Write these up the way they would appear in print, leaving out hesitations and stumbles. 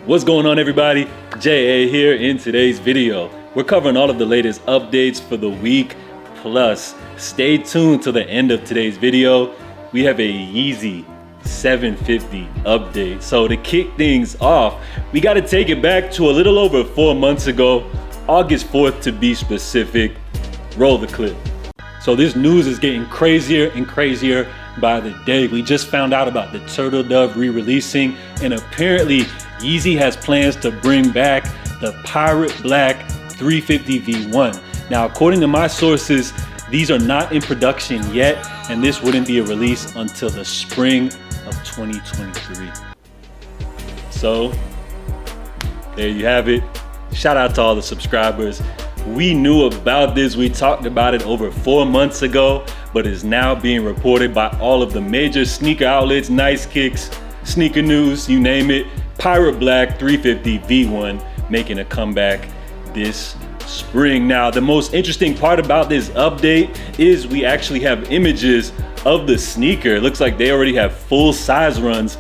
What's going on, everybody? JA here. In today's video, we're covering all of the latest updates for the week. Plus, stay tuned to the end of today's video. We have a YEEZY 750 update. So to kick things off, we got to take it back to a little over 4 months ago, August 4th to be specific. Roll the clip. So this news is getting crazier and crazier by the day. We just found out about the Turtle Dove re-releasing, and apparently YEEZY has plans to bring back the Pirate Black 350 V1. Now, according to my sources, these are not in production yet, and this wouldn't be a release until the spring of 2023. So there you have it. Shout out to all the subscribers. We knew about this. We talked about it over 4 months ago, but is now being reported by all of the major sneaker outlets, Nice Kicks, Sneaker News, you name it. Pirate Black 350 V1 making a comeback this spring. Now, the most interesting part about this update is we actually have images of the sneaker. It looks like they already have full size runs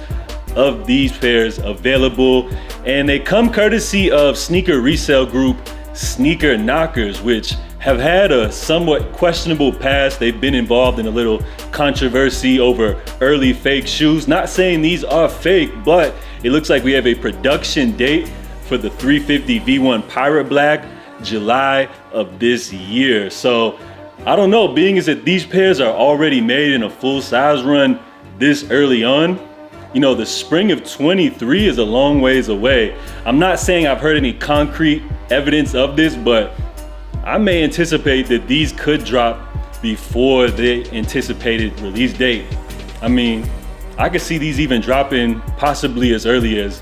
of these pairs available, and they come courtesy of sneaker resale group Sneaker Knockers, which have had a somewhat questionable past. They've been involved in a little controversy over early fake shoes. Not saying these are fake, but it looks like we have a production date for the 350 V1 Pirate Black, July of this year. So I don't know, being as that these pairs are already made in a full size run this early on, you know, the spring of 23 is a long ways away. I'm not saying I've heard any concrete evidence of this, but I may anticipate that these could drop before the anticipated release date. I mean, I could see these even dropping possibly as early as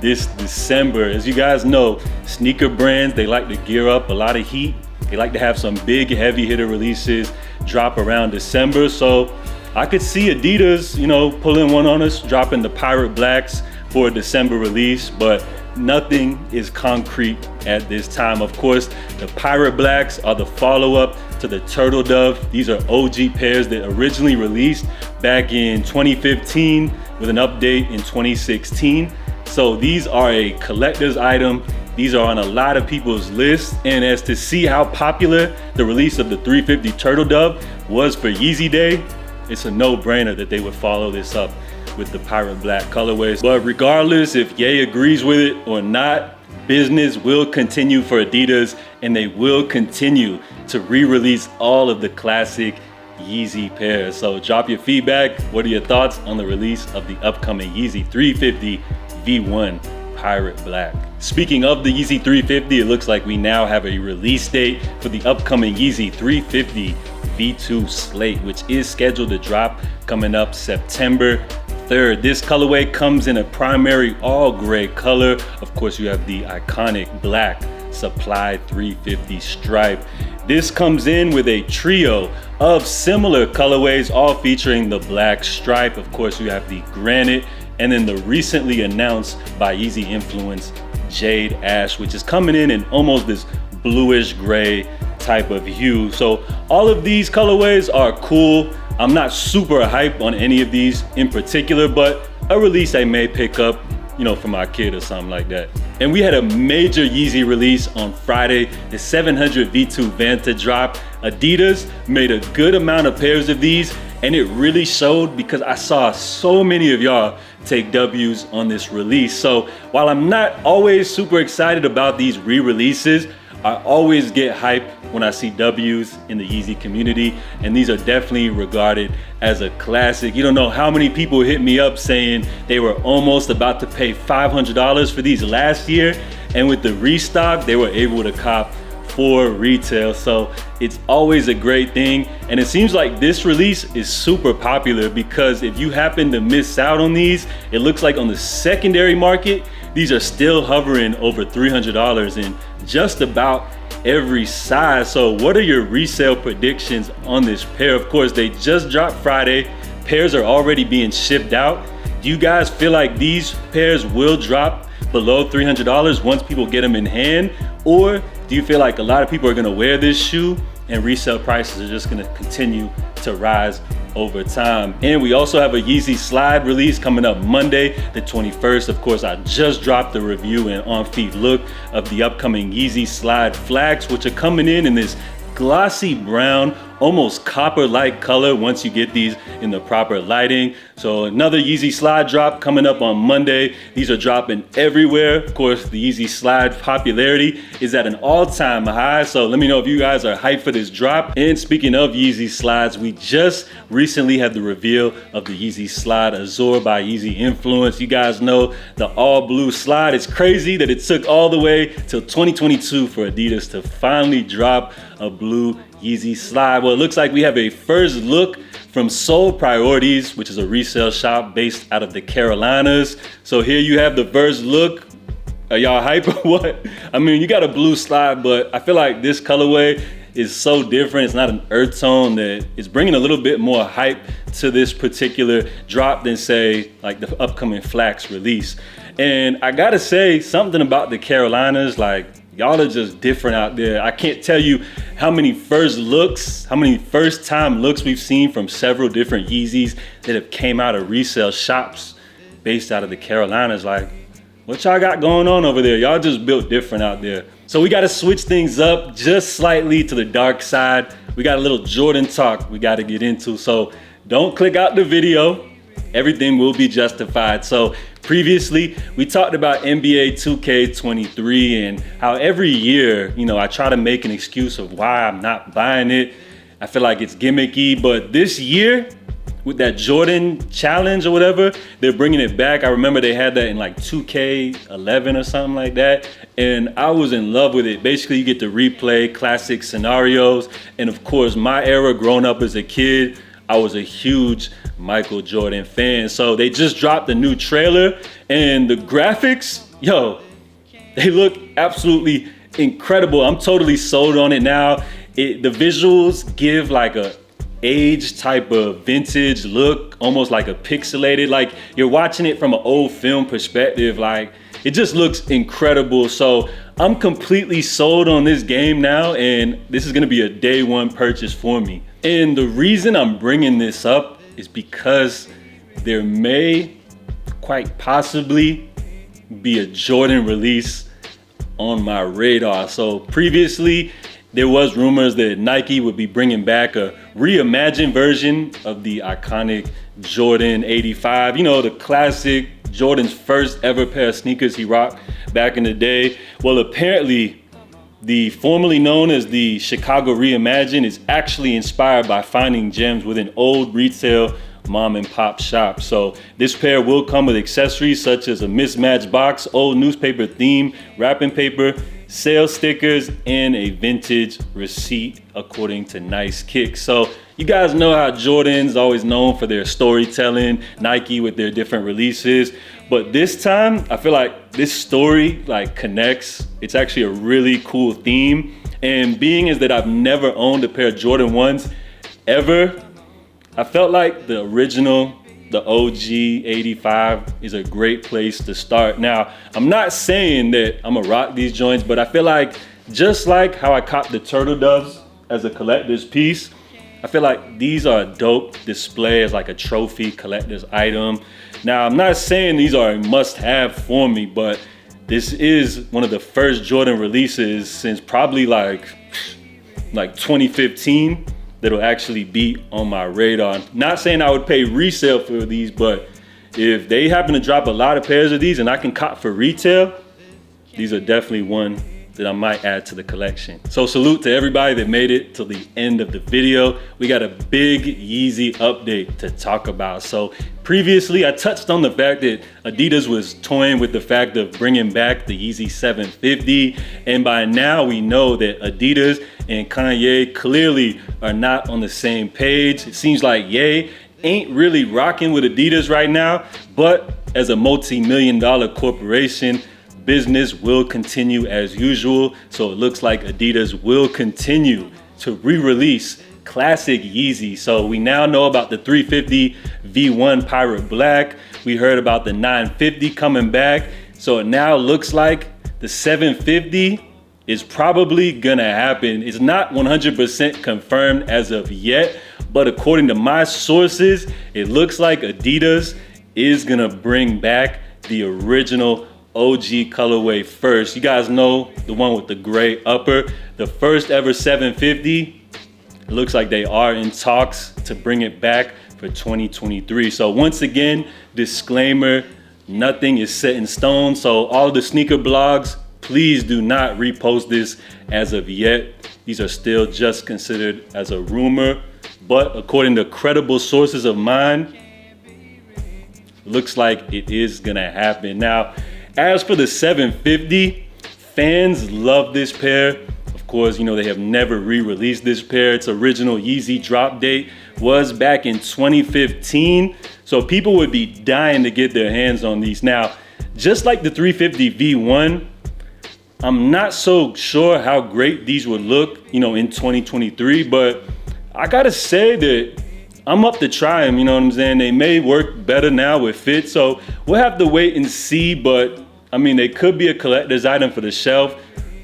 this December. As you guys know, sneaker brands, they like to gear up a lot of heat. They like to have some big heavy hitter releases drop around December. So I could see Adidas, you know, pulling one on us, dropping the Pirate Blacks for a December release, but nothing is concrete at this time. Of course, the Pirate Blacks are the follow-up to the Turtle Dove. These are OG pairs that originally released back in 2015 with an update in 2016. So these are a collector's item. These are on a lot of people's lists. And as to see how popular the release of the 350 Turtle Dove was for YEEZY Day, it's a no-brainer that they would follow this up with the Pirate Black colorways. But regardless if Ye agrees with it or not, business will continue for Adidas, and they will continue to re-release all of the classic YEEZY pairs. So drop your feedback. What are your thoughts on the release of the upcoming YEEZY 350 V1 Pirate Black? Speaking of the YEEZY 350, it looks like we now have a release date for the upcoming YEEZY 350 V2 Slate, which is scheduled to drop coming up September 3rd. This colorway comes in a primary all gray color. Of course, you have the iconic black Supply 350 stripe. This comes in with a trio of similar colorways, all featuring the black stripe. Of course, you have the granite, and then the recently announced by YEEZY influence Jade Ash, which is coming in almost this bluish gray type of hue. So all of these colorways are cool. I'm not super hyped on any of these in particular, but a release I may pick up, you know, for my kid or something like that. And we had a major YEEZY release on Friday, the 700 V2 Vanta drop. Adidas made a good amount of pairs of these, and it really showed because I saw so many of y'all take W's on this release. So while I'm not always super excited about these re-releases, I always get hyped when I see W's in the YEEZY community, and these are definitely regarded as a classic. You don't know how many people hit me up saying they were almost about to pay $500 for these last year, and with the restock, they were able to cop for retail. So it's always a great thing, and it seems like this release is super popular because if you happen to miss out on these, it looks like on the secondary market, these are still hovering over $300 in just about every size. So what are your resale predictions on this pair? Of course, they just dropped Friday. Pairs are already being shipped out. Do you guys feel like these pairs will drop below $300 once people get them in hand? Or do you feel like a lot of people are gonna wear this shoe and resale prices are just gonna continue to rise over time. And we also have a Yeezy Slide release coming up Monday, the 21st. Of course, I just dropped the review and on-feet look of the upcoming Yeezy Slide Flats, which are coming in this glossy brown, almost copper-like color once you get these in the proper lighting. So another Yeezy Slide drop coming up on Monday. These are dropping everywhere. Of course, the Yeezy Slide popularity is at an all-time high. So let me know if you guys are hyped for this drop. And speaking of Yeezy Slides, we just recently had the reveal of the Yeezy Slide Azure by Yeezy Influence. You guys know the all blue slide. It's crazy that it took all the way till 2022 for Adidas to finally drop a blue Yeezy Slide. Well, it looks like we have a first look from Soul Priorities, which is a resale shop based out of the Carolinas. So here you have the first look. Are y'all hype or what? I mean, you got a blue slide, but I feel like this colorway is so different. It's not an earth tone that is bringing a little bit more hype to this particular drop than say like the upcoming Flax release. And I gotta say something about the Carolinas, like y'all are just different out there. I can't tell you how many first time looks we've seen from several different Yeezys that have came out of resale shops based out of the Carolinas. Like, what y'all got going on over there? Y'all just built different out there. So we gotta switch things up just slightly to the dark side. We got a little Jordan talk we gotta get into. So don't click out the video. Everything will be justified. So previously, we talked about NBA 2K23 and how every year, I try to make an excuse of why I'm not buying it. I feel like it's gimmicky, but this year, with that Jordan challenge or whatever, they're bringing it back. I remember they had that in like 2K11 or something like that, and I was in love with it. Basically, you get to replay classic scenarios, and of course, my era growing up as a kid, I was a huge Michael Jordan fan. So they just dropped a new trailer, and the graphics, they look absolutely incredible. I'm totally sold on it now. The visuals give like a age type of vintage look, almost like a pixelated, like you're watching it from an old film perspective. Like, it just looks incredible. So I'm completely sold on this game now, and this is gonna be a day one purchase for me. And the reason I'm bringing this up is because there may quite possibly be a Jordan release on my radar. So previously, there was rumors that Nike would be bringing back a reimagined version of the iconic Jordan 85. The classic Jordan's first ever pair of sneakers he rocked back in the day. Well, apparently, the formerly known as the Chicago Reimagined is actually inspired by finding gems within old retail mom and pop shops. So this pair will come with accessories such as a mismatched box, old newspaper theme, wrapping paper, sales stickers, and a vintage receipt, according to Nice Kicks. So you guys know how Jordan's always known for their storytelling, Nike with their different releases. But this time, I feel like this story connects. It's actually a really cool theme. And being is that I've never owned a pair of Jordan 1s ever, I felt like the original, the OG 85 is a great place to start. Now, I'm not saying that I'm gonna rock these joints, but I feel like just like how I copped the Turtle Doves as a collector's piece, I feel like these are a dope display as like a trophy collector's item. Now, I'm not saying these are a must-have for me, but this is one of the first Jordan releases since probably like 2015 that'll actually be on my radar. Not saying I would pay resale for these, but if they happen to drop a lot of pairs of these and I can cop for retail, these are definitely one that I might add to the collection. So salute to everybody that made it till the end of the video. We got a big Yeezy update to talk about. So previously I touched on the fact that Adidas was toying with the fact of bringing back the Yeezy 750. And by now we know that Adidas and Kanye clearly are not on the same page. It seems like Ye ain't really rocking with Adidas right now, but as a multi-million-dollar corporation, business will continue as usual. So it looks like Adidas will continue to re-release classic Yeezy. So we now know about the 350 V1 Pirate Black. We heard about the 950 coming back. So it now looks like the 750 is probably gonna happen. It's not 100% confirmed as of yet, but according to my sources, it looks like Adidas is gonna bring back the original OG colorway first. You guys know the one with the gray upper, the first ever 750. It looks like they are in talks to bring it back for 2023. So once again, disclaimer, nothing is set in stone. So all the sneaker blogs, please do not repost this as of yet. These are still just considered as a rumor, but according to credible sources of mine, looks like it is gonna happen. Now, as for the 750, fans love this pair. Of course, you know, they have never re-released this pair. Its original Yeezy drop date was back in 2015. So people would be dying to get their hands on these. Now, just like the 350 V1, I'm not so sure how great these would look, you know, in 2023, but I gotta say that I'm up to try them, you know what I'm saying? They may work better now with fit, so we'll have to wait and see, but I mean, they could be a collector's item for the shelf,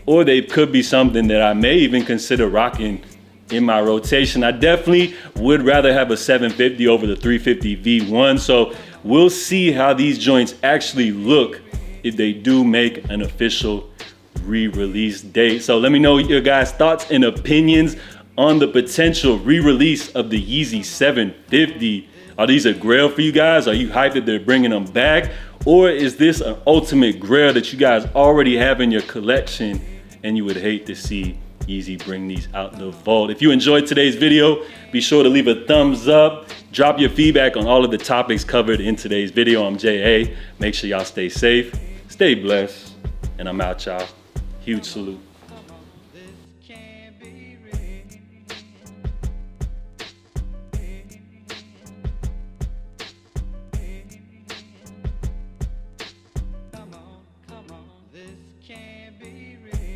or they could be something that I may even consider rocking in my rotation. I definitely would rather have a 750 over the 350 V1, so we'll see how these joints actually look if they do make an official re-release date. So let me know your guys' thoughts and opinions on the potential re-release of the Yeezy 750. Are these a grail for you guys? Are you hyped that they're bringing them back? Or is this an ultimate grail that you guys already have in your collection and you would hate to see Yeezy bring these out the vault? If you enjoyed today's video, be sure to leave a thumbs up. Drop your feedback on all of the topics covered in today's video. I'm JA. Make sure y'all stay safe, stay blessed, and I'm out, y'all. Huge salute.